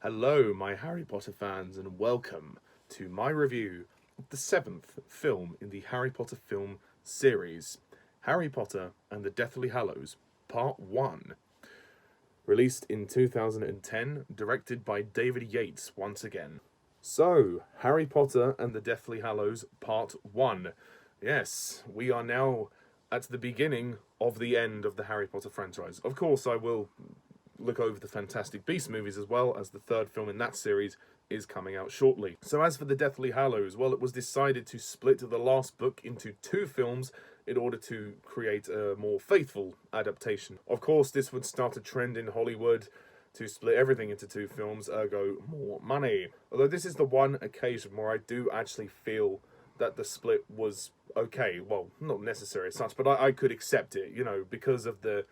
Hello, my Harry Potter fans, and welcome to my review of the seventh film in the Harry Potter film series, Harry Potter and the Deathly Hallows, Part 1. Released in 2010, directed by David Yates once again. So, Harry Potter and the Deathly Hallows, Part 1. Yes, we are now at the beginning of the end of the Harry Potter franchise. Of course, I will look over the Fantastic Beasts movies as well, as the third film in that series is coming out shortly. So as for the Deathly Hallows, well, it was decided to split the last book into two films in order to create a more faithful adaptation. Of course, this would start a trend in Hollywood to split everything into two films, ergo more money. Although this is the one occasion where I do actually feel that the split was okay. Well, not necessary as such, but I could accept it, you know, because of the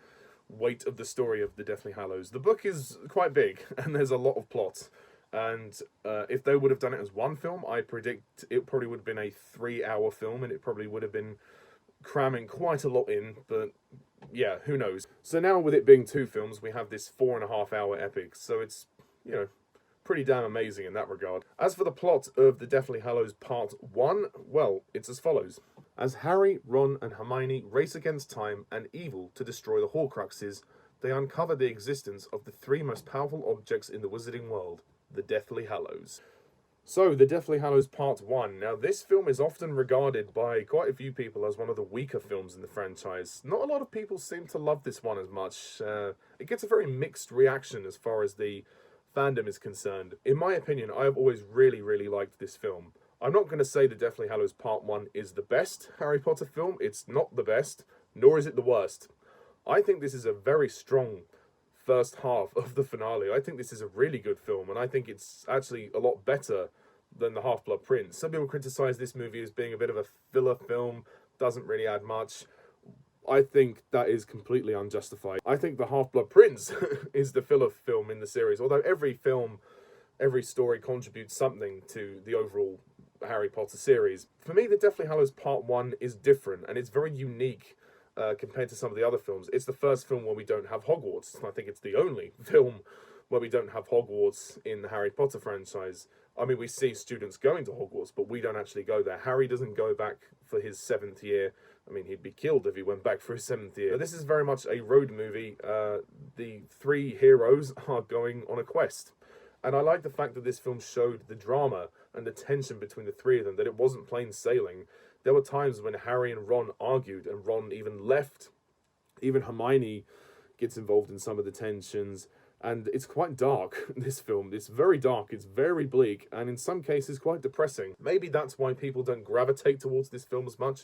weight of the story of the Deathly Hallows. The book is quite big, and there's a lot of plot. And if they would have done it as one film, I predict it probably would have been a 3-hour film, and it probably would have been cramming quite a lot in, but yeah, who knows. So now with it being two films, we have this 4.5-hour epic, so it's, you know, pretty damn amazing in that regard. As for the plot of the Deathly Hallows Part 1, well, it's as follows. As Harry, Ron, and Hermione race against time and evil to destroy the Horcruxes, they uncover the existence of the three most powerful objects in the wizarding world, the Deathly Hallows. So, the Deathly Hallows Part 1. Now, this film is often regarded by quite a few people as one of the weaker films in the franchise. Not a lot of people seem to love this one as much. It gets a very mixed reaction as far as the fandom is concerned. In my opinion, I have always really liked this film. I'm not going to say the Deathly Hallows Part 1 is the best Harry Potter film. It's not the best, nor is it the worst. I think this is a very strong first half of the finale. I think this is a really good film, and I think it's actually a lot better than The Half-Blood Prince. Some people criticize this movie as being a bit of a filler film, doesn't really add much. I think that is completely unjustified. I think The Half-Blood Prince is the filler film in the series, although every film, every story contributes something to the overall Harry Potter series. For me, the Deathly Hallows Part 1 is different, and it's very unique compared to some of the other films. It's the first film where we don't have Hogwarts. I think it's the only film where we don't have Hogwarts in the Harry Potter franchise. I mean, we see students going to Hogwarts, but we don't actually go there. Harry doesn't go back for his 7th year. I mean, he'd be killed if he went back for his 7th year. But this is very much a road movie. The three heroes are going on a quest. And I like the fact that this film showed the drama and the tension between the three of them, that it wasn't plain sailing. There were times when Harry and Ron argued, and Ron even left. Even Hermione gets involved in some of the tensions. And it's quite dark, this film. It's very dark, it's very bleak, and in some cases quite depressing. Maybe that's why people don't gravitate towards this film as much.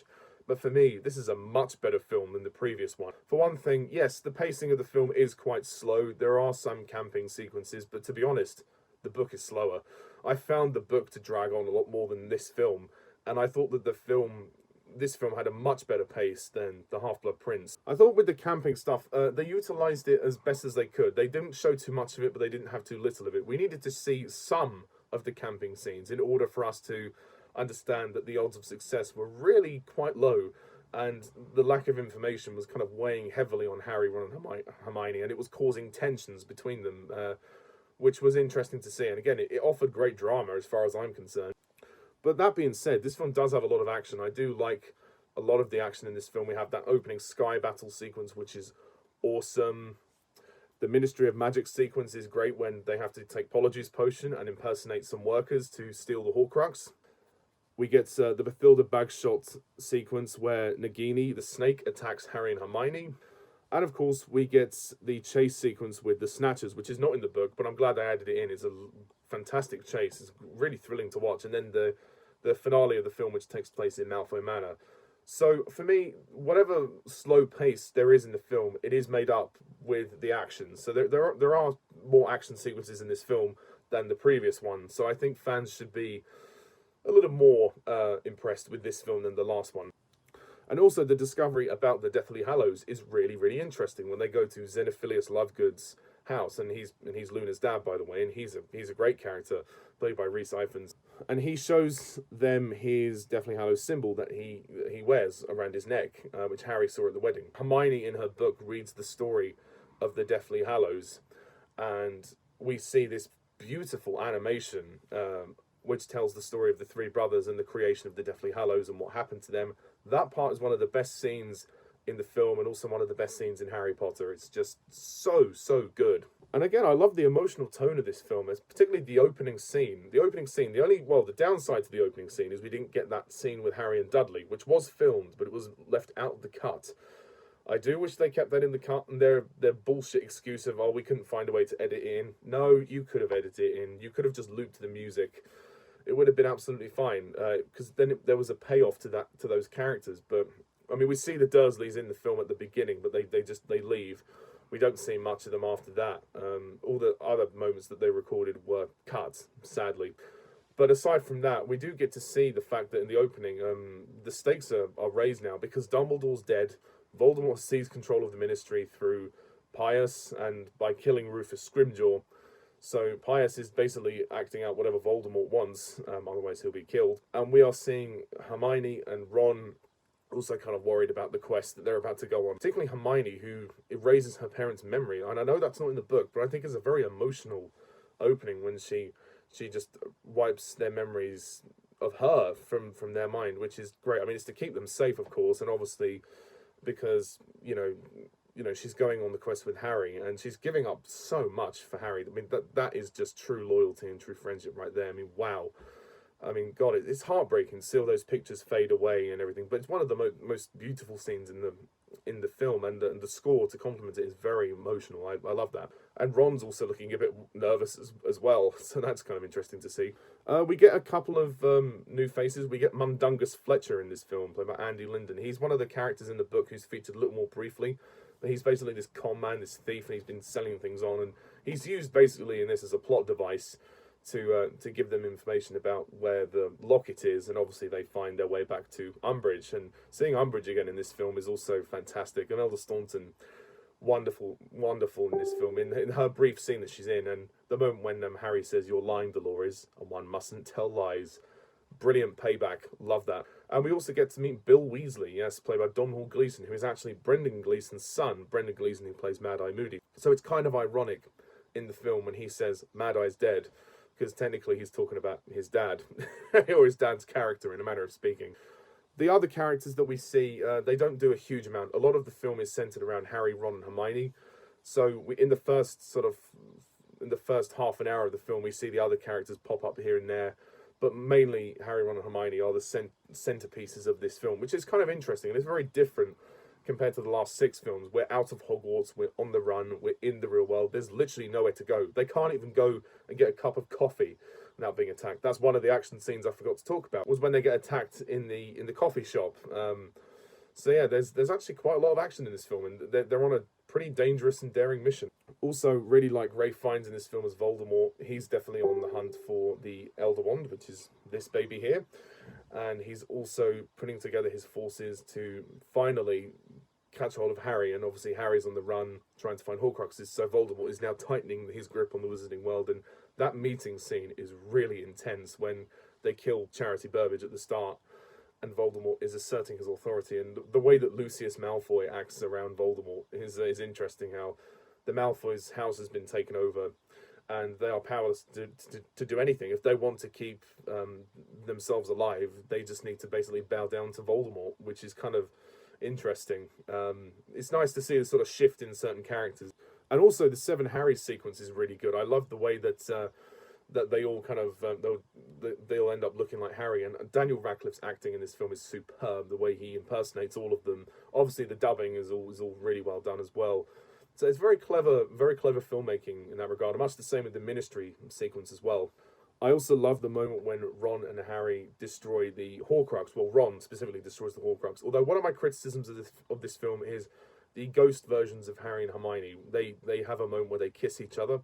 But for me, this is a much better film than the previous one. For one thing, yes, the pacing of the film is quite slow. There are some camping sequences, but to be honest, the book is slower. I found the book to drag on a lot more than this film, and I thought that this film had a much better pace than The Half-Blood Prince. I thought with the camping stuff, they utilised it as best as they could. They didn't show too much of it, but they didn't have too little of it. We needed to see some of the camping scenes in order for us to understand that the odds of success were really quite low, and the lack of information was kind of weighing heavily on Harry, Ron, and Hermione, and it was causing tensions between them, which was interesting to see. And again, it offered great drama as far as I'm concerned. But that being said, this film does have a lot of action. I do like a lot of the action in this film. We have that opening sky battle sequence, which is awesome. The Ministry of Magic sequence is great when they have to take Polyjuice Potion and impersonate some workers to steal the Horcrux. We get the Bathilda Bagshot sequence where Nagini, the snake, attacks Harry and Hermione. And of course, we get the chase sequence with the Snatchers, which is not in the book, but I'm glad they added it in. It's a fantastic chase. It's really thrilling to watch. And then the finale of the film, which takes place in Malfoy Manor. So for me, whatever slow pace there is in the film, it is made up with the action. So there are more action sequences in this film than the previous one. So I think fans should be a little more impressed with this film than the last one. And also the discovery about the Deathly Hallows is really interesting when they go to Xenophilius Lovegood's house, and he's Luna's dad, by the way, and he's a great character played by Rhys Ifans, and he shows them his Deathly Hallows symbol that he wears around his neck, which Harry saw at the wedding. Hermione in her book reads the story of the Deathly Hallows, and we see this beautiful animation, which tells the story of the three brothers and the creation of the Deathly Hallows and what happened to them. That part is one of the best scenes in the film, and also one of the best scenes in Harry Potter. It's just so good. And again, I love the emotional tone of this film, particularly the opening scene. The downside to the opening scene is we didn't get that scene with Harry and Dudley, which was filmed, but it was left out of the cut. I do wish they kept that in the cut, and their bullshit excuse of, we couldn't find a way to edit it in. No, you could have edited it in. You could have just looped the music. It would have been absolutely fine, because then there was a payoff to those characters. But I mean, we see the Dursleys in the film at the beginning, but they leave. We don't see much of them after that. All the other moments that they recorded were cut, sadly. But aside from that, we do get to see the fact that in the opening, the stakes are raised now because Dumbledore's dead. Voldemort seized control of the Ministry through Pius and by killing Rufus Scrimgeour. So Pius is basically acting out whatever Voldemort wants, otherwise he'll be killed. And we are seeing Hermione and Ron also kind of worried about the quest that they're about to go on. Particularly Hermione, who erases her parents' memory. And I know that's not in the book, but I think it's a very emotional opening when she just wipes their memories of her from their mind, which is great. I mean, it's to keep them safe, of course, and obviously because, you know, she's going on the quest with Harry, and she's giving up so much for Harry. I mean, that is just true loyalty and true friendship right there. I mean, wow. I mean, God, it's heartbreaking to see all those pictures fade away and everything, but it's one of the most beautiful scenes in the film, and the score to complement it is very emotional. I love that. And Ron's also looking a bit nervous as well, so that's kind of interesting to see. We get a couple of new faces. We get Mundungus Fletcher in this film, played by Andy Linden. He's one of the characters in the book who's featured a little more briefly. But he's basically this con man, this thief, and he's been selling things on, and he's used basically in this as a plot device to give them information about where the locket is, and obviously they find their way back to Umbridge. And seeing Umbridge again in this film is also fantastic. Imelda Staunton, wonderful in this film, in her brief scene that she's in, and the moment when Harry says, "You're lying, Dolores, and one mustn't tell lies." Brilliant payback, love that. And we also get to meet Bill Weasley, yes, played by Domhnall Gleeson, who is actually Brendan Gleeson's son, Brendan Gleeson, who plays Mad-Eye Moody. So it's kind of ironic in the film when he says Mad-Eye's dead, because technically he's talking about his dad, or his dad's character, in a manner of speaking. The other characters that we see, they don't do a huge amount. A lot of the film is centered around Harry, Ron, and Hermione. So in the first half an hour of the film, we see the other characters pop up here and there. But mainly Harry, Ron, and Hermione are the centerpieces of this film, which is kind of interesting. And it's very different compared to the last 6 films. We're out of Hogwarts, we're on the run, we're in the real world. There's literally nowhere to go. They can't even go and get a cup of coffee without being attacked. That's one of the action scenes I forgot to talk about, was when they get attacked in the coffee shop. So yeah, there's actually quite a lot of action in this film, and they're on a pretty dangerous and daring mission. Also, really like Ralph Fiennes in this film as Voldemort. He's definitely on the hunt for the Elder Wand, which is this baby here. And he's also putting together his forces to finally catch hold of Harry. And obviously Harry's on the run trying to find Horcruxes, so Voldemort is now tightening his grip on the Wizarding World. And that meeting scene is really intense when they kill Charity Burbage at the start, and Voldemort is asserting his authority. And the way that Lucius Malfoy acts around Voldemort is interesting. How the Malfoy's house has been taken over, and they are powerless to do anything. If they want to keep themselves alive, they just need to basically bow down to Voldemort, which is kind of interesting. It's nice to see the sort of shift in certain characters. And also the 7 Harrys sequence is really good. I love the way that that they all kind of they'll end up looking like Harry. And Daniel Radcliffe's acting in this film is superb. The way he impersonates all of them. Obviously the dubbing is all really well done as well. So it's very clever filmmaking in that regard. Much the same with the Ministry sequence as well. I also love the moment when Ron and Harry destroy the Horcrux. Well, Ron specifically destroys the Horcrux. Although one of my criticisms of this film is the ghost versions of Harry and Hermione. They have a moment where they kiss each other,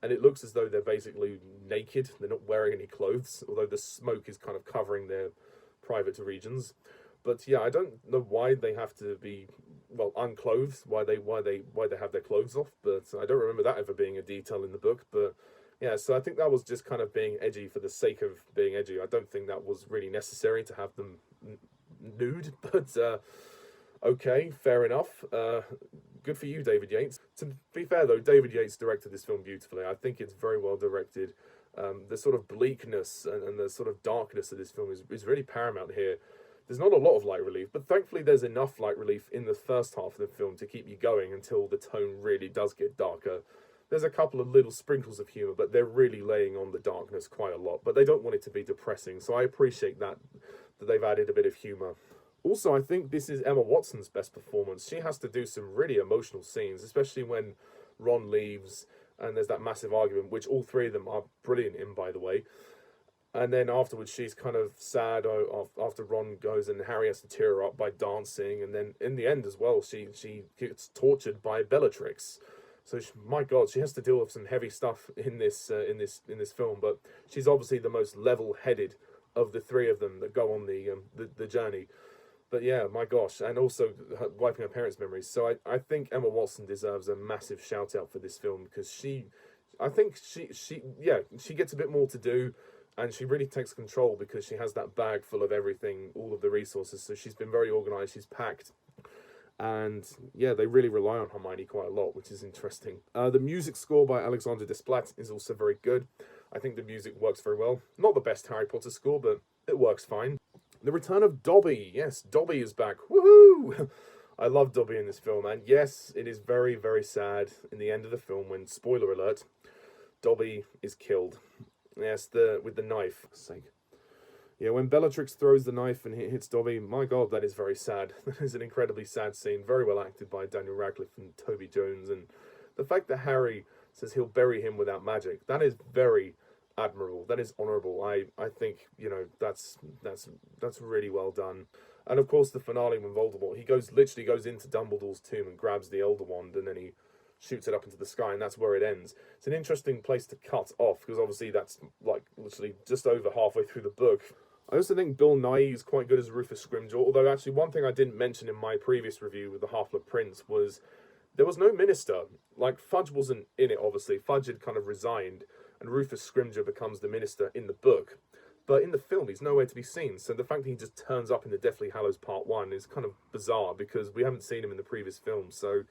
and it looks as though they're basically naked. They're not wearing any clothes, although the smoke is kind of covering their private regions. But yeah, I don't know why they have to be, well, unclothed. Why they have their clothes off. But I don't remember that ever being a detail in the book. But yeah, so I think that was just kind of being edgy for the sake of being edgy. I don't think that was really necessary to have them nude. But Okay, fair enough. Good for you, David Yates. To be fair, though, David Yates directed this film beautifully. I think it's very well directed. The sort of bleakness and the sort of darkness of this film is really paramount here. There's not a lot of light relief, but thankfully there's enough light relief in the first half of the film to keep you going until the tone really does get darker. There's a couple of little sprinkles of humour, but they're really laying on the darkness quite a lot. But they don't want it to be depressing, so I appreciate that they've added a bit of humour. Also, I think this is Emma Watson's best performance. She has to do some really emotional scenes, especially when Ron leaves and there's that massive argument, which all three of them are brilliant in, by the way. And then afterwards, she's kind of sad after Ron goes, and Harry has to tear her up by dancing. And then in the end as well, she gets tortured by Bellatrix. So my God, she has to deal with some heavy stuff in this film. But she's obviously the most level-headed of the three of them that go on the journey. But yeah, my gosh, and also wiping her parents' memories. So I think Emma Watson deserves a massive shout out for this film, because she gets a bit more to do, and she really takes control because she has that bag full of everything, all of the resources. So she's been very organised, she's packed. And yeah, they really rely on Hermione quite a lot, which is interesting. The music score by Alexandre Desplat is also very good. I think the music works very well. Not the best Harry Potter score, but it works fine. The return of Dobby. Yes, Dobby is back. Woohoo! I love Dobby in this film, and yes, it is very, very sad in the end of the film when, spoiler alert, Dobby is killed. Yes, with the knife. Sake. Yeah, when Bellatrix throws the knife and hits Dobby, my God, that is very sad. That is an incredibly sad scene, very well acted by Daniel Radcliffe and Toby Jones, and the fact that Harry says he'll bury him without magic, that is very admirable. That is honourable. I think, that's really well done. And of course, the finale when Voldemort, he literally goes into Dumbledore's tomb and grabs the Elder Wand, and then he shoots it up into the sky, and that's where it ends. It's an interesting place to cut off, because obviously that's like literally just over halfway through the book. I also think Bill Nighy is quite good as Rufus Scrimgeour, although actually one thing I didn't mention in my previous review with the Half-Blood Prince was there was no minister. Like, Fudge wasn't in it, obviously. Fudge had kind of resigned, and Rufus Scrimgeour becomes the minister in the book. But in the film, he's nowhere to be seen. So the fact that he just turns up in the Deathly Hallows Part 1 is kind of bizarre, because we haven't seen him in the previous film. So,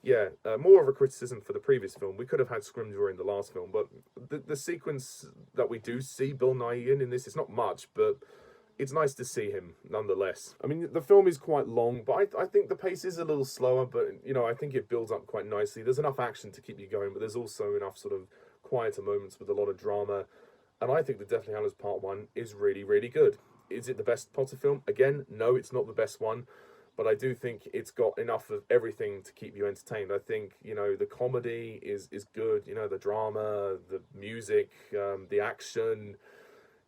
yeah, more of a criticism for the previous film. We could have had Scrimgeour in the last film, but the sequence that we do see Bill Nighy in this, it's not much, but it's nice to see him nonetheless. I mean, the film is quite long, but I think the pace is a little slower, but, I think it builds up quite nicely. There's enough action to keep you going, but there's also enough sort of quieter moments with a lot of drama. And I think the Deathly Hallows Part 1 is really, really good. Is it the best Potter film? Again, no, it's not the best one. But I do think it's got enough of everything to keep you entertained. I think, the comedy is good, the drama, the music, the action,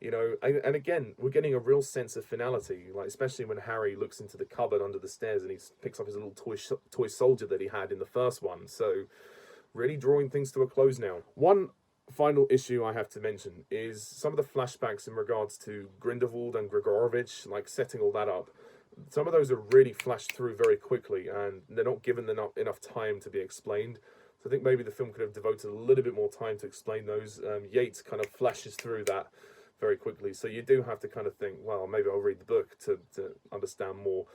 and again, we're getting a real sense of finality, like especially when Harry looks into the cupboard under the stairs and he picks up his little toy soldier that he had in the first one. So really drawing things to a close now. One final issue I have to mention is some of the flashbacks in regards to Grindelwald and Gregorovitch, like setting all that up. Some of those are really flashed through very quickly, and they're not given enough time to be explained. So I think maybe the film could have devoted a little bit more time to explain those. Yates kind of flashes through that very quickly, so you do have to kind of think, well, maybe I'll read the book to understand more,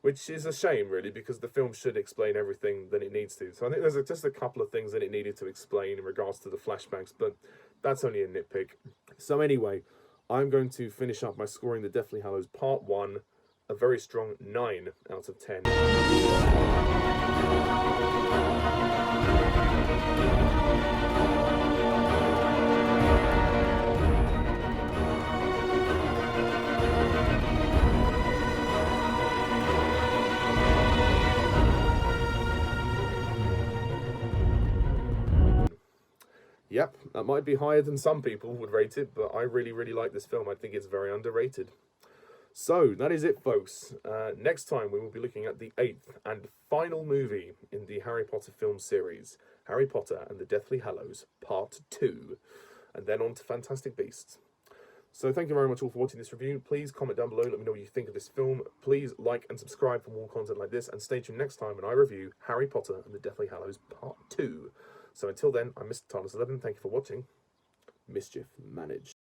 which is a shame, really, because the film should explain everything that it needs to. So I think there's just a couple of things that it needed to explain in regards to the flashbacks, but that's only a nitpick. So anyway, I'm going to finish up by scoring the Deathly Hallows Part 1 a very strong 9 out of 10. Yep, that might be higher than some people would rate it, but I really, really like this film. I think it's very underrated. So, that is it, folks. Next time, we will be looking at the 8th and final movie in the Harry Potter film series, Harry Potter and the Deathly Hallows, Part 2. And then on to Fantastic Beasts. So, thank you very much all for watching this review. Please comment down below, let me know what you think of this film. Please like and subscribe for more content like this, and stay tuned next time when I review Harry Potter and the Deathly Hallows, Part 2. So, until then, I'm Mr. Tarlis11. Thank you for watching. Mischief managed.